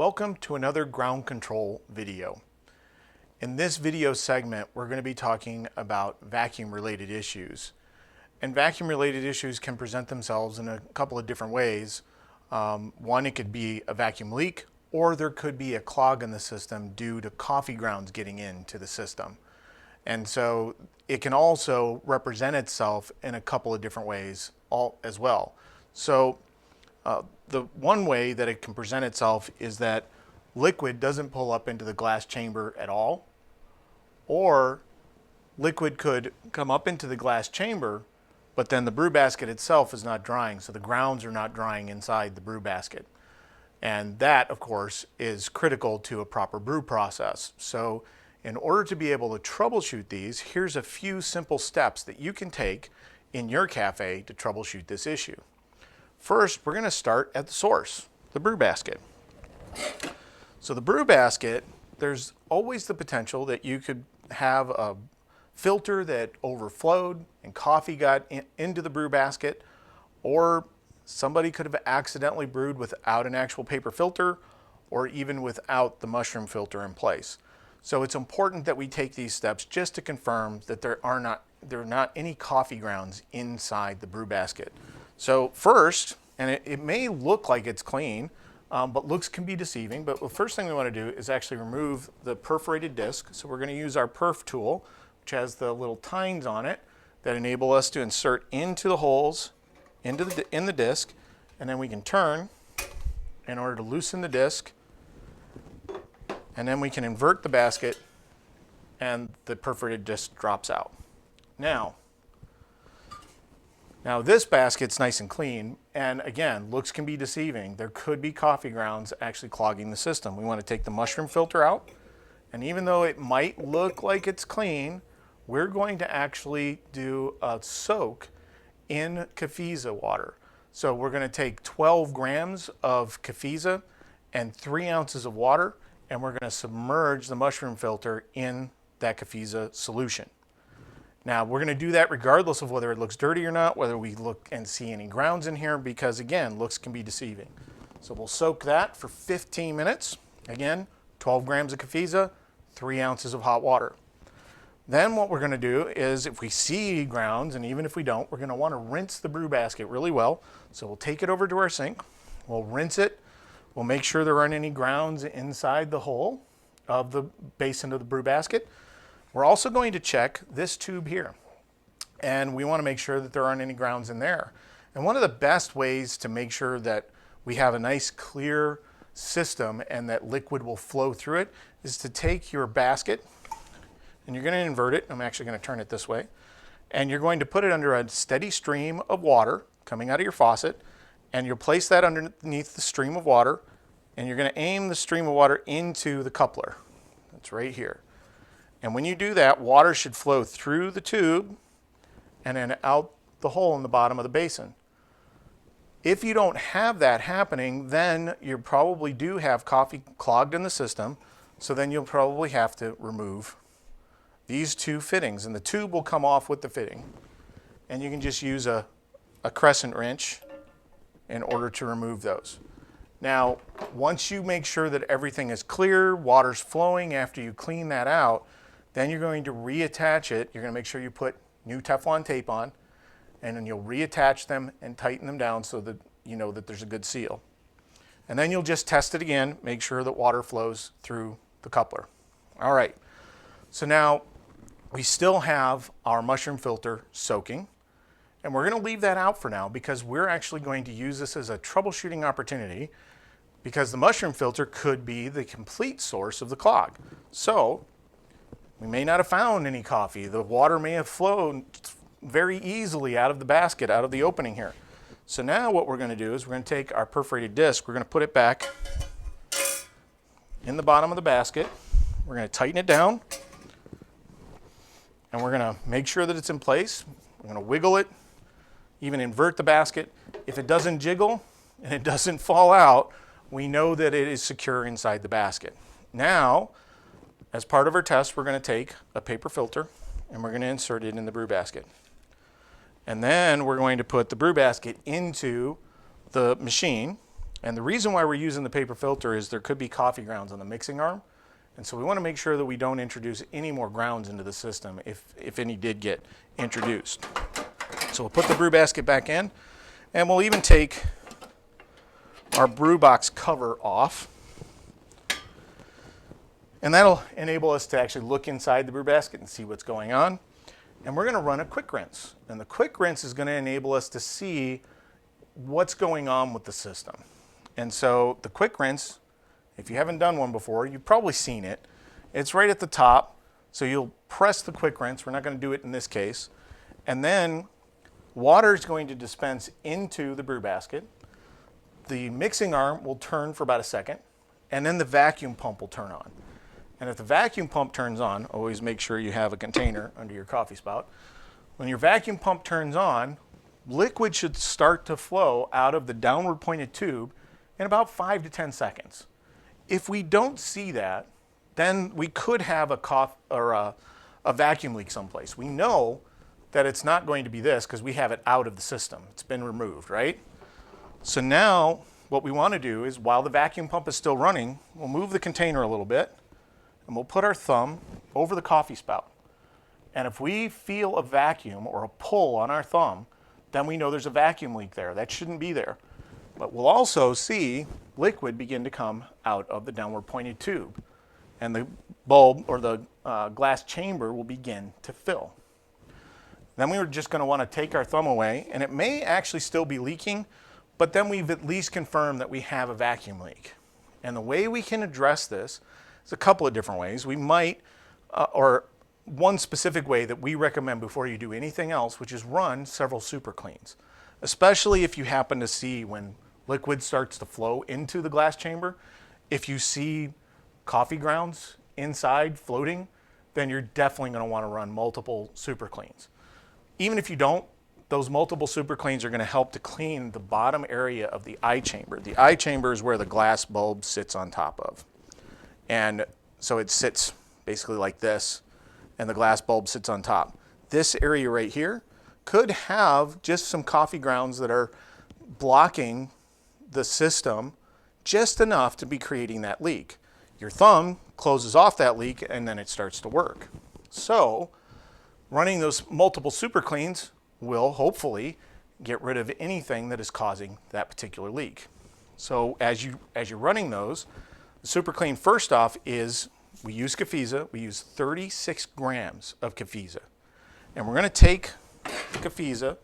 Welcome to another ground control video. In this video segment, we're going to be talking about vacuum related issues. And vacuum related issues can present themselves in a couple of different ways. One, it could be a vacuum leak, or there could be a clog in the system due to coffee grounds getting into the system. And so it can also represent itself in a couple of different ways as well. So the one way that it can present itself is that liquid doesn't pull up into the glass chamber at all, or liquid could come up into the glass chamber, but then the brew basket itself is not drying, so the grounds are not drying inside the brew basket. And that, of course, is critical to a proper brew process. So in order to be able to troubleshoot these, here's a few simple steps that you can take in your cafe to troubleshoot this issue. First, we're going to start at the source, the brew basket. So the brew basket, there's always the potential that you could have a filter that overflowed and coffee got into the brew basket, or somebody could have accidentally brewed without an actual paper filter, or even without the mushroom filter in place. So it's important that we take these steps just to confirm that there are not any coffee grounds inside the brew basket. So first, and it may look like it's clean, but looks can be deceiving, but the first thing we want to do is actually remove the perforated disc. So we're going to use our perf tool, which has the little tines on it that enable us to insert into the holes in the disc, and then we can turn in order to loosen the disc, and then we can invert the basket and the perforated disc drops out. Now this basket's nice and clean, and again, looks can be deceiving. There could be coffee grounds actually clogging the system. We want to take the mushroom filter out, and even though it might look like it's clean, we're going to actually do a soak in Kefisa water. So we're going to take 12 grams of Kefisa and 3 ounces of water, and we're going to submerge the mushroom filter in that Kefisa solution. Now, we're going to do that regardless of whether it looks dirty or not, whether we look and see any grounds in here, because again, looks can be deceiving. So we'll soak that for 15 minutes. Again, 12 grams of Kefisa, 3 ounces of hot water. Then what we're going to do is, if we see grounds, and even if we don't, we're going to want to rinse the brew basket really well. So we'll take it over to our sink, we'll rinse it, we'll make sure there aren't any grounds inside the hole of the basin of the brew basket. We're also going to check this tube here, and we want to make sure that there aren't any grounds in there. And one of the best ways to make sure that we have a nice clear system and that liquid will flow through it is to take your basket, and you're going to invert it. I'm actually going to turn it this way, and you're going to put it under a steady stream of water coming out of your faucet, and you'll place that underneath the stream of water, and you're going to aim the stream of water into the coupler. That's right here. And when you do that, water should flow through the tube and then out the hole in the bottom of the basin. If you don't have that happening, then you probably do have coffee clogged in the system, so then you'll probably have to remove these two fittings, and the tube will come off with the fitting. And you can just use a crescent wrench in order to remove those. Now, once you make sure that everything is clear, water's flowing after you clean that out, then you're going to reattach it. You're going to make sure you put new Teflon tape on, and then you'll reattach them and tighten them down so that you know that there's a good seal. And then you'll just test it again, make sure that water flows through the coupler. All right, so now we still have our mushroom filter soaking, and we're going to leave that out for now because we're actually going to use this as a troubleshooting opportunity, because the mushroom filter could be the complete source of the clog. So we may not have found any coffee. The water may have flowed very easily out of the basket, out of the opening here. So now what we're going to do is we're going to take our perforated disc, we're going to put it back in the bottom of the basket. We're going to tighten it down, and we're going to make sure that it's in place. We're going to wiggle it, even invert the basket. If it doesn't jiggle and it doesn't fall out, we know that it is secure inside the basket. Now, as part of our test, we're going to take a paper filter and we're going to insert it in the brew basket. And then we're going to put the brew basket into the machine, And the reason why we're using the paper filter is there could be coffee grounds on the mixing arm. And so we want to make sure that we don't introduce any more grounds into the system if any did get introduced. So we'll put the brew basket back in, and we'll even take our brew box cover off. And that'll enable us to actually look inside the brew basket and see what's going on. And we're going to run a quick rinse. And the quick rinse is going to enable us to see what's going on with the system. And so the quick rinse, if you haven't done one before, you've probably seen it. It's right at the top. So you'll press the quick rinse. We're not going to do it in this case. And then water is going to dispense into the brew basket. The mixing arm will turn for about a second. And then the vacuum pump will turn on. And if the vacuum pump turns on, always make sure you have a container under your coffee spout. When your vacuum pump turns on, liquid should start to flow out of the downward pointed tube in about 5 to 10 seconds. If we don't see that, then we could have a vacuum leak someplace. We know that it's not going to be this because we have it out of the system. It's been removed, right? So now what we want to do is, while the vacuum pump is still running, we'll move the container a little bit, and we'll put our thumb over the coffee spout. And if we feel a vacuum or a pull on our thumb, then we know there's a vacuum leak there. That shouldn't be there. But we'll also see liquid begin to come out of the downward pointed tube. And the bulb or the glass chamber will begin to fill. Then we're just going to want to take our thumb away, and it may actually still be leaking, but then we've at least confirmed that we have a vacuum leak. And the way we can address this is a couple of different ways. We might, or one specific way that we recommend before you do anything else, which is run several super cleans, especially if you happen to see when liquid starts to flow into the glass chamber. If you see coffee grounds inside floating, then you're definitely going to want to run multiple super cleans. Even if you don't, those multiple super cleans are going to help to clean the bottom area of the eye chamber. The eye chamber is where the glass bulb sits on top of. And so it sits basically like this, and the glass bulb sits on top. This area right here could have just some coffee grounds that are blocking the system just enough to be creating that leak. Your thumb closes off that leak, and then it starts to work. So running those multiple super cleans will hopefully get rid of anything that is causing that particular leak. So as you're running those, the super clean, first off, is we use Kefisa. We use 36 grams of Kefisa. And we're going to take the Kefisa,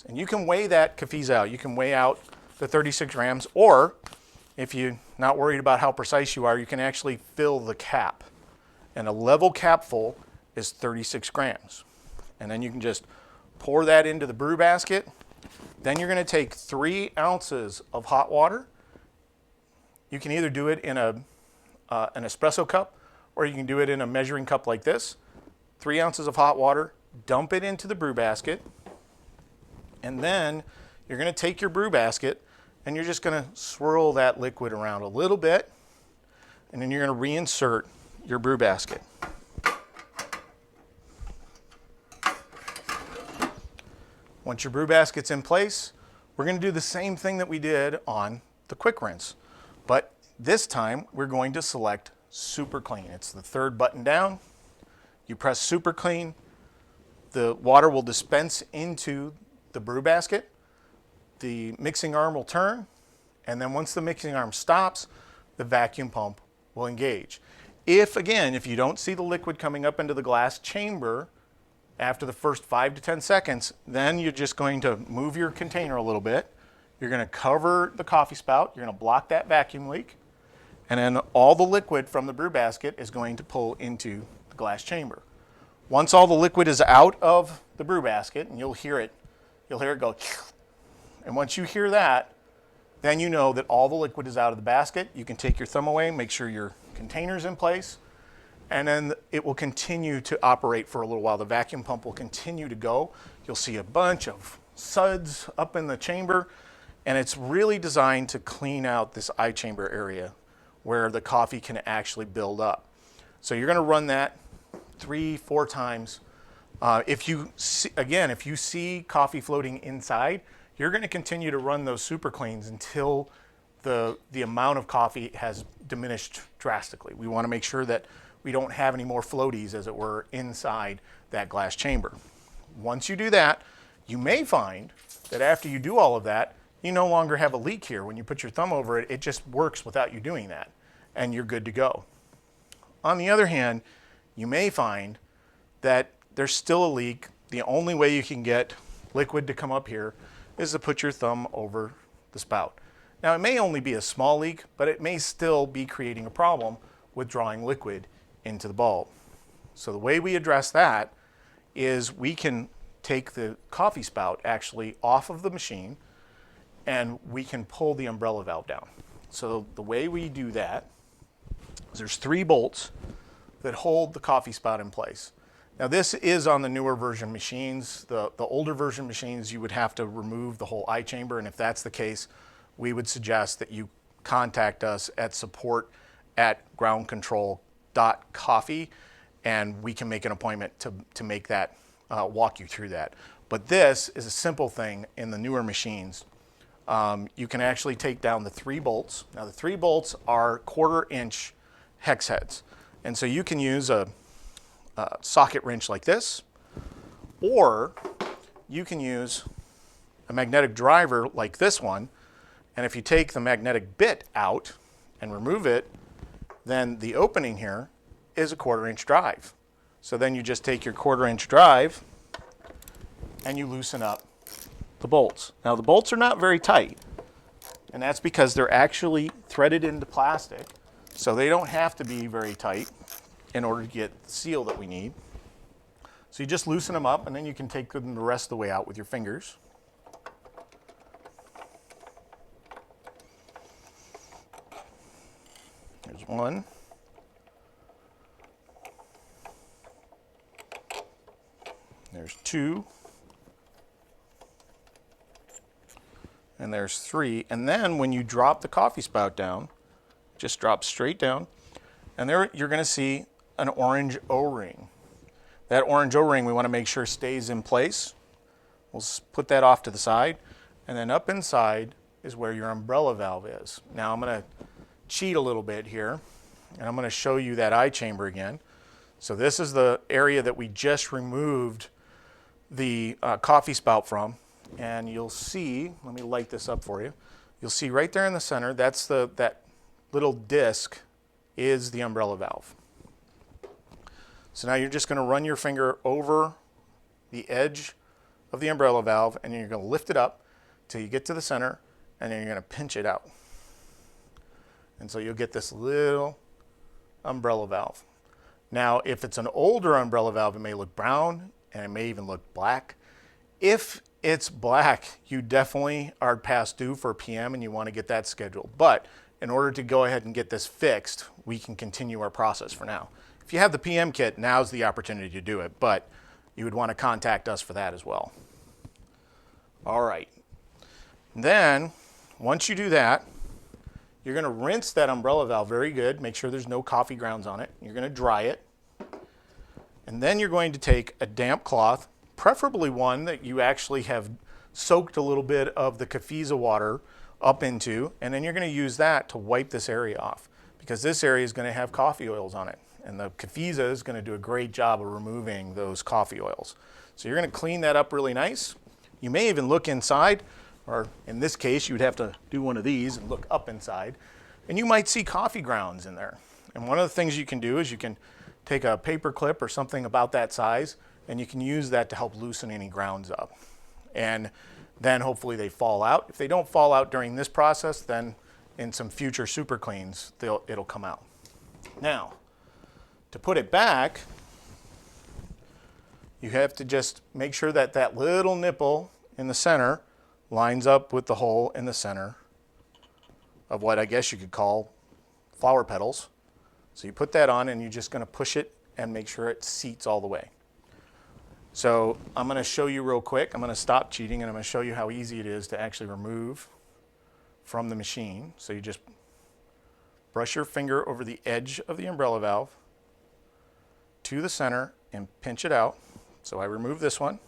and you can weigh that Kefisa out. You can weigh out the 36 grams, or if you're not worried about how precise you are, you can actually fill the cap. And a level cap full is 36 grams. And then you can just pour that into the brew basket. Then you're going to take 3 ounces of hot water. You can either do it in an espresso cup, or you can do it in a measuring cup like this. 3 ounces of hot water, dump it into the brew basket, and then you're going to take your brew basket and you're just going to swirl that liquid around a little bit, and then you're going to reinsert your brew basket. Once your brew basket's in place, we're going to do the same thing that we did on the quick rinse. But this time, we're going to select Super Clean. It's the third button down. You press Super Clean. The water will dispense into the brew basket. The mixing arm will turn. And then once the mixing arm stops, the vacuum pump will engage. If you don't see the liquid coming up into the glass chamber after the first 5 to 10 seconds, then you're just going to move your container a little bit. You're going to cover the coffee spout. You're going to block that vacuum leak. And then all the liquid from the brew basket is going to pull into the glass chamber. Once all the liquid is out of the brew basket, and you'll hear it go, and once you hear that, then you know that all the liquid is out of the basket. You can take your thumb away, make sure your container's in place, and then it will continue to operate for a little while. The vacuum pump will continue to go. You'll see a bunch of suds up in the chamber. And it's really designed to clean out this eye chamber area where the coffee can actually build up. So you're going to run that 3-4 times. If you see coffee floating inside, you're going to continue to run those super cleans until the amount of coffee has diminished drastically. We want to make sure that we don't have any more floaties, as it were, inside that glass chamber. Once you do that, you may find that after you do all of that, you no longer have a leak here. When you put your thumb over it, it just works without you doing that, and you're good to go. On the other hand, you may find that there's still a leak. The only way you can get liquid to come up here is to put your thumb over the spout. Now, it may only be a small leak, but it may still be creating a problem with drawing liquid into the bulb. So the way we address that is we can take the coffee spout actually off of the machine, and we can pull the umbrella valve down. So the way we do that is there's 3 bolts that hold the coffee spout in place. Now, this is on the newer version machines. The older version machines, you would have to remove the whole eye chamber, and if that's the case, we would suggest that you contact us at support@groundcontrol.coffee, and we can make an appointment to make that, walk you through that. But this is a simple thing in the newer machines. You can actually take down the 3 bolts. Now, the 3 bolts are 1/4-inch hex heads, and so you can use a socket wrench like this, or you can use a magnetic driver like this one, and if you take the magnetic bit out and remove it, then the opening here is a 1/4-inch drive. So then you just take your 1/4-inch drive and you loosen up the bolts. Now, the bolts are not very tight, and that's because they're actually threaded into plastic, so they don't have to be very tight in order to get the seal that we need. So you just loosen them up, and then you can take them the rest of the way out with your fingers. There's 1. There's 2. And there's 3. And then when you drop the coffee spout down, just drop straight down, and there you're going to see an orange O-ring. That orange O-ring we want to make sure stays in place. We'll put that off to the side, and then up inside is where your umbrella valve is. Now I'm going to cheat a little bit here, and I'm going to show you that eye chamber again. So this is the area that we just removed the coffee spout from, and you'll see, let me light this up for you. You'll see right there in the center, that's that little disc is the umbrella valve. So now you're just going to run your finger over the edge of the umbrella valve, and you're going to lift it up till you get to the center, and then you're going to pinch it out. And so you'll get this little umbrella valve. Now, if it's an older umbrella valve, it may look brown, and it may even look black. If it's black, you definitely are past due for a PM, and you want to get that scheduled. But in order to go ahead and get this fixed, we can continue our process for now. If you have the PM kit, now's the opportunity to do it, but you would want to contact us for that as well. All right. Then, once you do that, you're going to rinse that umbrella valve very good. Make sure there's no coffee grounds on it. You're going to dry it. And then you're going to take a damp cloth, preferably one that you actually have soaked a little bit of the Cafiza water up into, and then you're going to use that to wipe this area off, because this area is going to have coffee oils on it, and the Cafiza is going to do a great job of removing those coffee oils. So you're going to clean that up really nice. You may even look inside, or in this case, you'd have to do one of these and look up inside, and you might see coffee grounds in there. And one of the things you can do is you can take a paper clip or something about that size, and you can use that to help loosen any grounds up. And then hopefully they fall out. If they don't fall out during this process, then in some future super cleans, it'll come out. Now, to put it back, you have to just make sure that that little nipple in the center lines up with the hole in the center of what I guess you could call flower petals. So you put that on, and you're just going to push it and make sure it seats all the way. So I'm going to show you real quick. I'm going to stop cheating, and I'm going to show you how easy it is to actually remove from the machine. So you just brush your finger over the edge of the umbrella valve to the center and pinch it out. So I remove this one.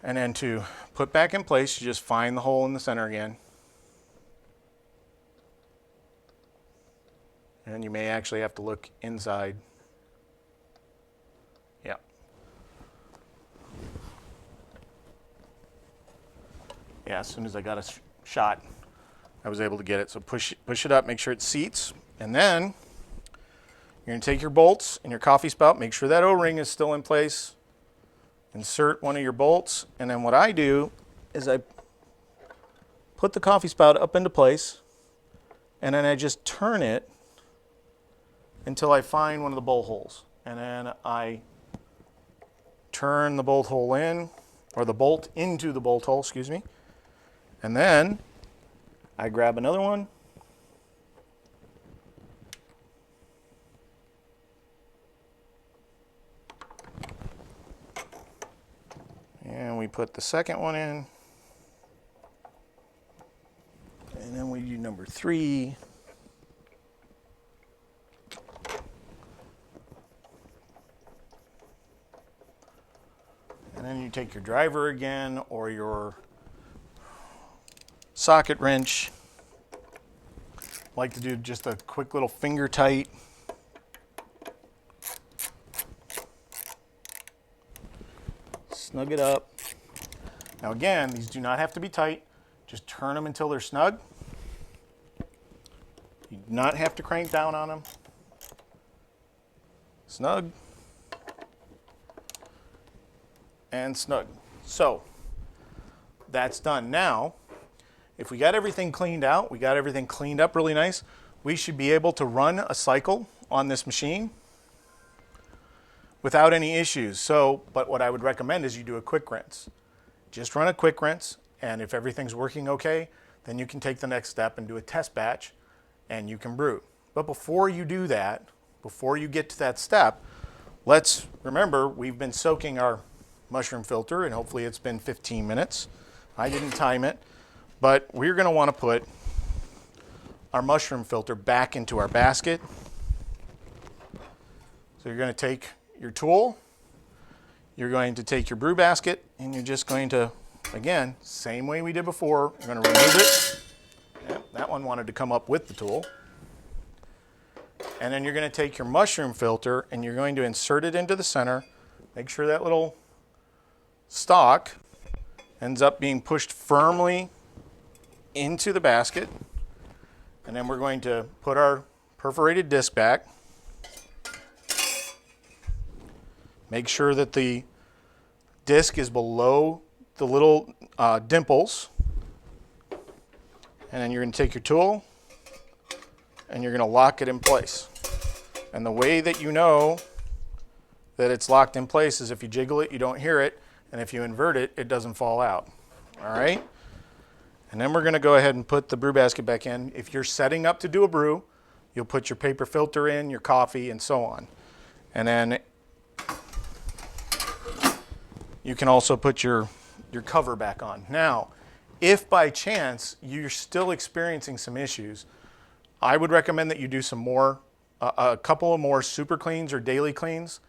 And then to put back in place, you just find the hole in the center again And you may actually have to look inside. Yeah. Yeah, as soon as I got a shot, I was able to get it. So push it up, make sure it seats, and then you're going to take your bolts and your coffee spout, make sure that O-ring is still in place. Insert one of your bolts, and then what I do is I put the coffee spout up into place, and then I just turn it until I find one of the bolt holes. And then I turn the bolt hole in, or the bolt into the bolt hole, excuse me. And then I grab another one. And we put the second one in. And then we do number 3. And then you take your driver again, or your socket wrench. I like to do just a quick little finger tight. Snug it up. Now again, these do not have to be tight. Just turn them until they're snug. You do not have to crank down on them. Snug. And snug. So that's done. Now, if we got everything cleaned out, we got everything cleaned up really nice, we should be able to run a cycle on this machine without any issues. So, but what I would recommend is you do a quick rinse. Just run a quick rinse, and if everything's working okay, then you can take the next step and do a test batch, and you can brew. But before you do that, before you get to that step, let's remember we've been soaking our mushroom filter, and hopefully it's been 15 minutes. I didn't time it, but we're going to want to put our mushroom filter back into our basket. So you're going to take your tool, you're going to take your brew basket, and you're just going to, again, same way we did before, you're going to remove it. Yep, that one wanted to come up with the tool. And then you're going to take your mushroom filter and you're going to insert it into the center. Make sure that little stalk ends up being pushed firmly into the basket. And then we're going to put our perforated disc back. Make sure that the disc is below the little dimples. And then you're going to take your tool and you're going to lock it in place. And the way that you know that it's locked in place is if you jiggle it, you don't hear it. And if you invert it, it doesn't fall out. All right? And then we're going to go ahead and put the brew basket back in. If you're setting up to do a brew, you'll put your paper filter in, your coffee, and so on. And then you can also put your cover back on. Now, if by chance you're still experiencing some issues, I would recommend that you do some more, a couple of more super cleans or daily cleans.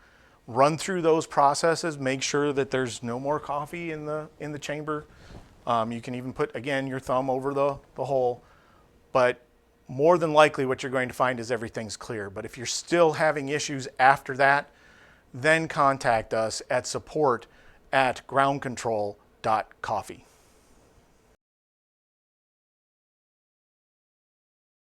Run through those processes, make sure that there's no more coffee in the chamber. You can even put, again, your thumb over the hole. But more than likely what you're going to find is everything's clear. But if you're still having issues after that, then contact us at support@groundcontrol.coffee.